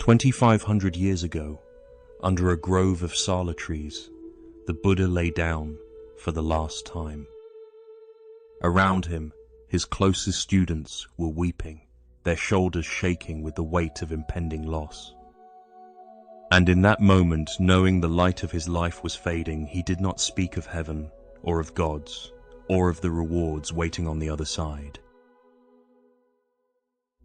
2,500 years ago, under a grove of sala trees, the Buddha lay down for the last time. Around him, his closest students were weeping, their shoulders shaking with the weight of impending loss. And in that moment, knowing the light of his life was fading, he did not speak of heaven, or of gods, or of the rewards waiting on the other side.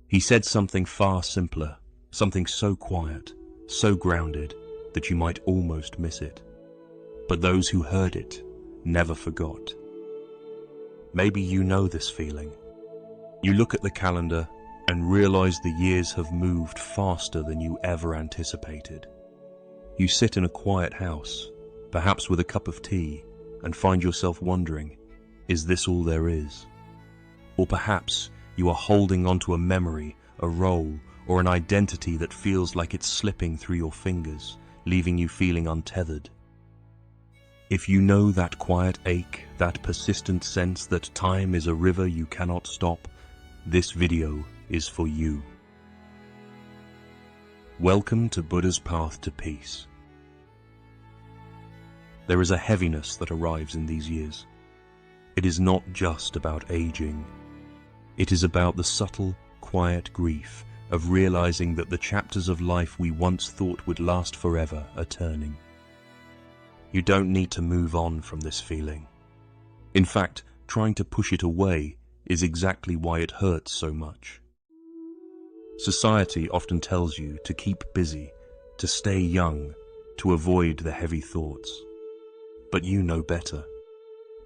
He said something far simpler, something so quiet, so grounded, that you might almost miss it. But those who heard it never forgot. Maybe you know this feeling. You look at the calendar and realize the years have moved faster than you ever anticipated. You sit in a quiet house, perhaps with a cup of tea, and find yourself wondering, is this all there is? Or perhaps you are holding onto a memory, a role, or an identity that feels like it's slipping through your fingers, leaving you feeling untethered. If you know that quiet ache, that persistent sense that time is a river you cannot stop, this video is for you. Welcome to Buddha's path to peace. There is a heaviness that arrives in these years. It is not just about aging. It is about the subtle, quiet grief of realizing that the chapters of life we once thought would last forever are turning. You don't need to move on from this feeling. In fact, trying to push it away is exactly why it hurts so much. Society often tells you to keep busy, to stay young, to avoid the heavy thoughts. But you know better.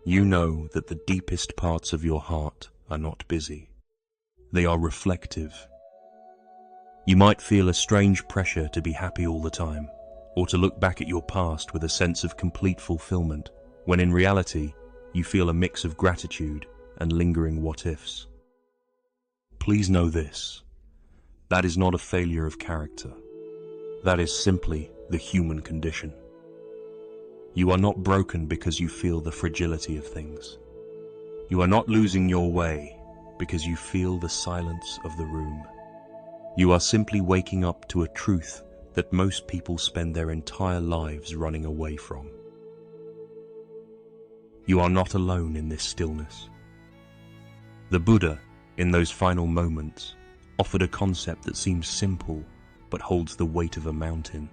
You know that the deepest parts of your heart are not busy. They are reflective. You might feel a strange pressure to be happy all the time, or to look back at your past with a sense of complete fulfillment, when in reality, you feel a mix of gratitude and lingering what-ifs. Please know this. That is not a failure of character. That is simply the human condition. You are not broken because you feel the fragility of things. You are not losing your way because you feel the silence of the room. You are simply waking up to a truth that most people spend their entire lives running away from. You are not alone in this stillness. The Buddha, in those final moments, offered a concept that seems simple but holds the weight of a mountain.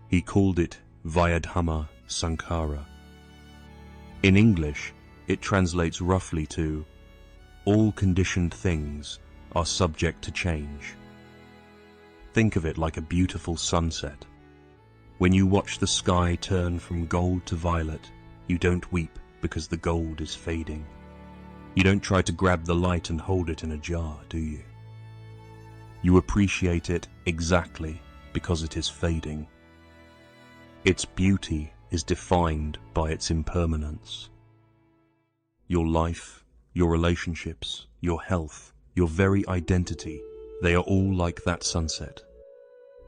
He called it Vayadhammā saṅkhārā. In English, it translates roughly to, all conditioned things are subject to change. Think of it like a beautiful sunset. When you watch the sky turn from gold to violet, you don't weep because the gold is fading. You don't try to grab the light and hold it in a jar, do you? You appreciate it exactly because it is fading. Its beauty is defined by its impermanence. Your life, your relationships, your health, your very identity, they are all like that sunset.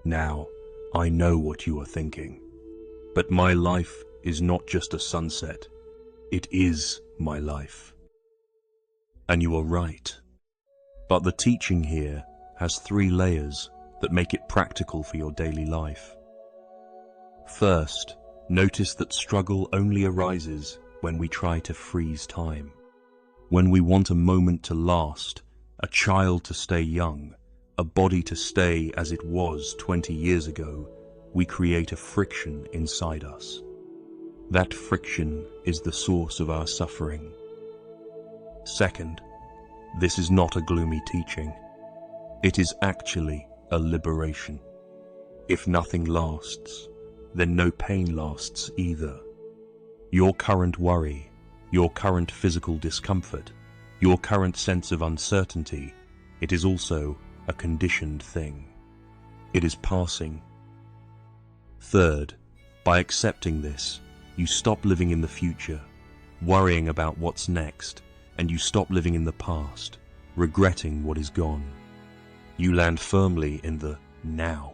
Now, I know what you are thinking. But my life is not just a sunset. It is my life. And you are right. But the teaching here has 3 layers that make it practical for your daily life. First, notice that struggle only arises when we try to freeze time. When we want a moment to last, a child to stay young, a body to stay as it was 20 years ago, we create a friction inside us. That friction is the source of our suffering. Second, this is not a gloomy teaching. It is actually a liberation. If nothing lasts, then no pain lasts either. Your current worry, your current physical discomfort, your current sense of uncertainty, it is also a conditioned thing. It is passing. Third, by accepting this, you stop living in the future, worrying about what's next, and you stop living in the past, regretting what is gone. You land firmly in the now.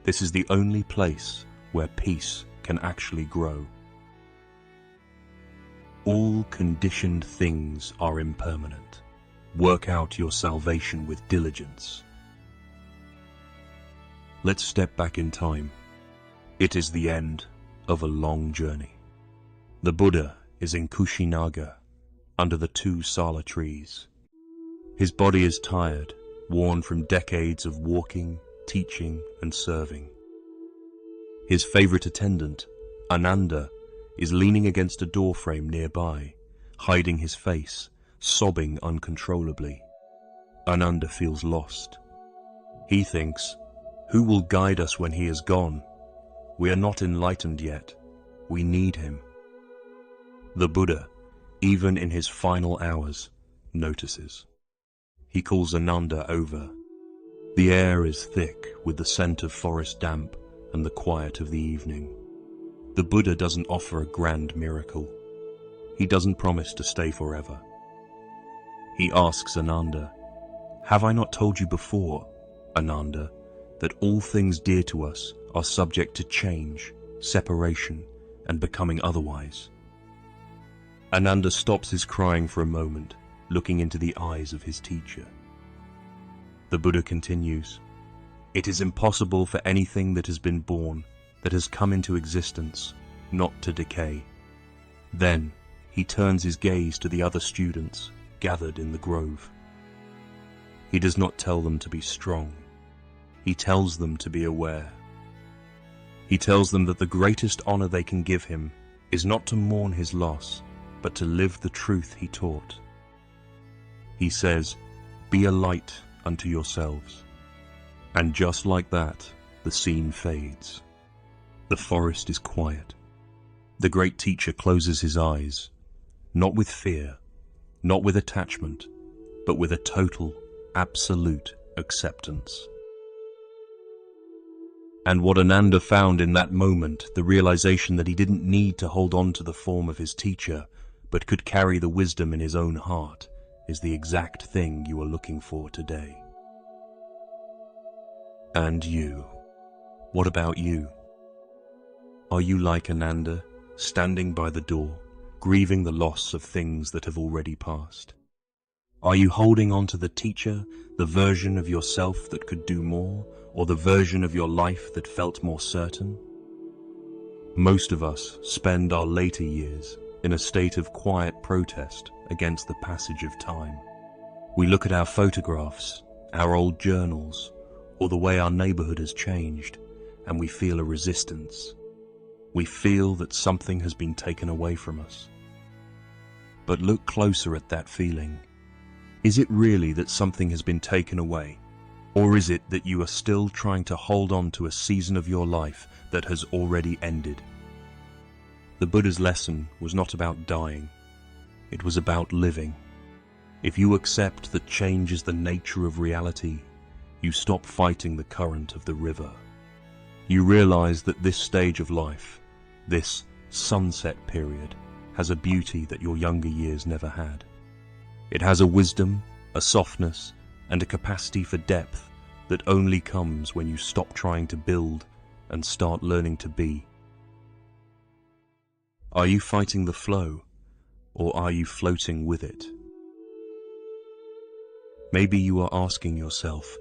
This is the only place where peace can actually grow. All conditioned things are impermanent. Work out your salvation with diligence. Let's step back in time. It is the end of a long journey. The Buddha is in Kushinaga, under the two sala trees. His body is tired, worn from decades of walking, teaching, and serving. His favorite attendant, Ananda, is leaning against a doorframe nearby, hiding his face, sobbing uncontrollably. Ananda feels lost. He thinks, "Who will guide us when he is gone? We are not enlightened yet. We need him." The Buddha, even in his final hours, notices. He calls Ananda over. The air is thick with the scent of forest damp and the quiet of the evening. The Buddha doesn't offer a grand miracle. He doesn't promise to stay forever. He asks Ananda, "Have I not told you before, Ananda, that all things dear to us are subject to change, separation, and becoming otherwise?" Ananda stops his crying for a moment, looking into the eyes of his teacher. The Buddha continues, "It is impossible for anything that has been born, that has come into existence, not to decay." Then he turns his gaze to the other students gathered in the grove. He does not tell them to be strong. He tells them to be aware. He tells them that the greatest honor they can give him is not to mourn his loss, but to live the truth he taught. He says, "Be a light unto yourselves." And just like that, the scene fades. The forest is quiet. The great teacher closes his eyes, not with fear, not with attachment, but with a total, absolute acceptance. And what Ananda found in that moment, the realization that he didn't need to hold on to the form of his teacher, but could carry the wisdom in his own heart, is the exact thing you are looking for today. And you? What about you? Are you like Ananda, standing by the door, grieving the loss of things that have already passed? Are you holding on to the teacher, the version of yourself that could do more, or the version of your life that felt more certain? Most of us spend our later years in a state of quiet protest against the passage of time. We look at our photographs, our old journals, or the way our neighborhood has changed, and we feel a resistance. We feel that something has been taken away from us. But look closer at that feeling. Is it really that something has been taken away? Or is it that you are still trying to hold on to a season of your life that has already ended? The Buddha's lesson was not about dying. It was about living. If you accept that change is the nature of reality, you stop fighting the current of the river. You realize that this stage of life, this sunset period, has a beauty that your younger years never had. It has a wisdom, a softness, and a capacity for depth that only comes when you stop trying to build and start learning to be. Are you fighting the flow, or are you floating with it? Maybe you are asking yourself,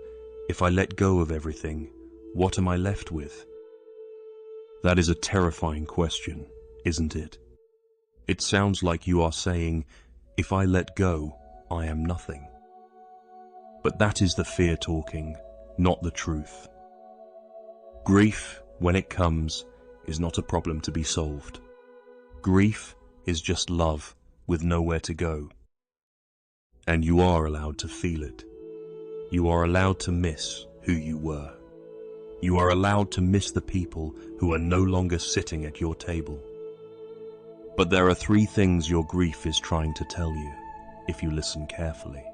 if I let go of everything, what am I left with? That is a terrifying question, isn't it? It sounds like you are saying, if I let go, I am nothing. But that is the fear talking, not the truth. Grief, when it comes, is not a problem to be solved. Grief is just love with nowhere to go. And you are allowed to feel it. You are allowed to miss who you were. You are allowed to miss the people who are no longer sitting at your table. But there are 3 things your grief is trying to tell you, if you listen carefully.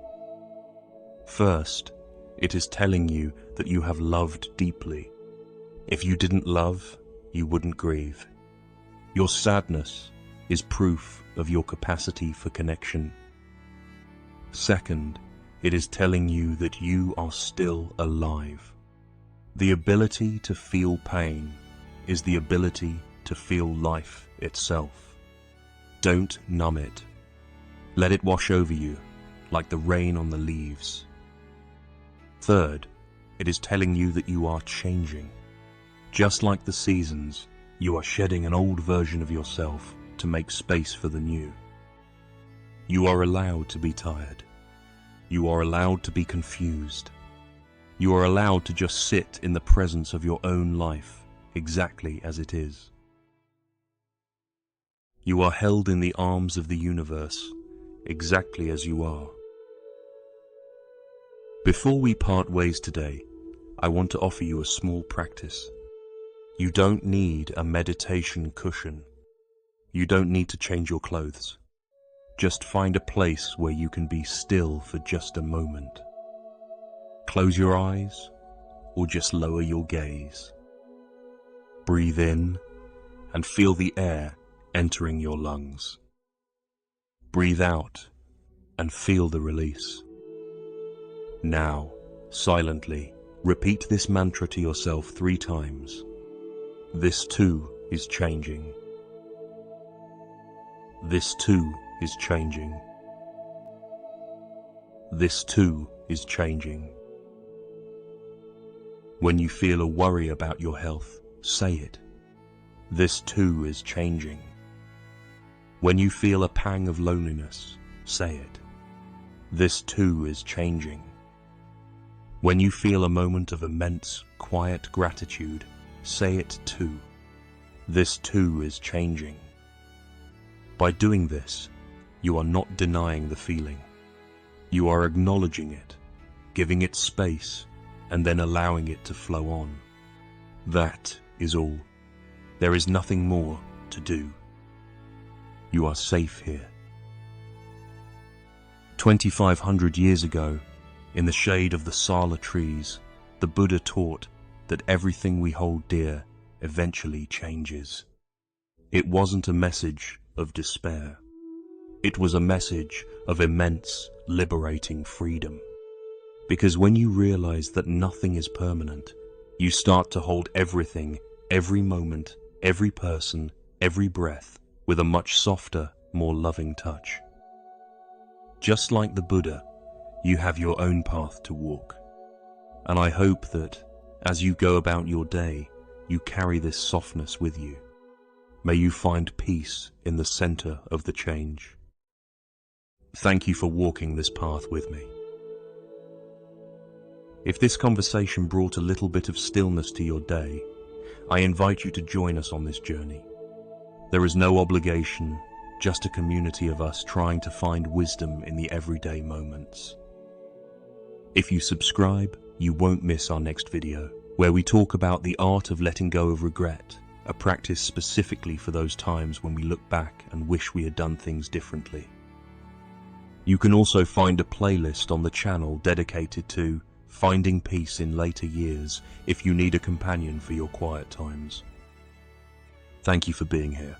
First, it is telling you that you have loved deeply. If you didn't love, you wouldn't grieve. Your sadness is proof of your capacity for connection. Second, it is telling you that you are still alive. The ability to feel pain is the ability to feel life itself. Don't numb it. Let it wash over you like the rain on the leaves. Third, It is telling you that you are changing. Just like the seasons, you are shedding an old version of yourself to make space for the new. You are allowed to be tired. You are allowed to be confused. You are allowed to just sit in the presence of your own life, exactly as it is. You are held in the arms of the universe, exactly as you are. Before we part ways today, I want to offer you a small practice. You don't need a meditation cushion. You don't need to change your clothes. Just find a place where you can be still for just a moment. Close your eyes, or just lower your gaze. Breathe in and feel the air entering your lungs. Breathe out and feel the release. Now, silently, repeat this mantra to yourself 3 times. This too is changing. This too is changing. This too is changing. When you feel a worry about your health, say it. This too is changing. When you feel a pang of loneliness, say it. This too is changing. When you feel a moment of immense, quiet gratitude, say it too. This too is changing. By doing this, you are not denying the feeling. You are acknowledging it, giving it space, and then allowing it to flow on. That is all. There is nothing more to do. You are safe here. 2,500 years ago, in the shade of the Sala trees, the Buddha taught that everything we hold dear eventually changes. It wasn't a message of despair. It was a message of immense, liberating freedom. Because when you realize that nothing is permanent, you start to hold everything, every moment, every person, every breath, with a much softer, more loving touch. Just like the Buddha, you have your own path to walk. And I hope that, as you go about your day, you carry this softness with you. May you find peace in the center of the change. Thank you for walking this path with me. If this conversation brought a little bit of stillness to your day, I invite you to join us on this journey. There is no obligation, just a community of us trying to find wisdom in the everyday moments. If you subscribe, you won't miss our next video, where we talk about the art of letting go of regret, a practice specifically for those times when we look back and wish we had done things differently. You can also find a playlist on the channel dedicated to finding peace in later years if you need a companion for your quiet times. Thank you for being here.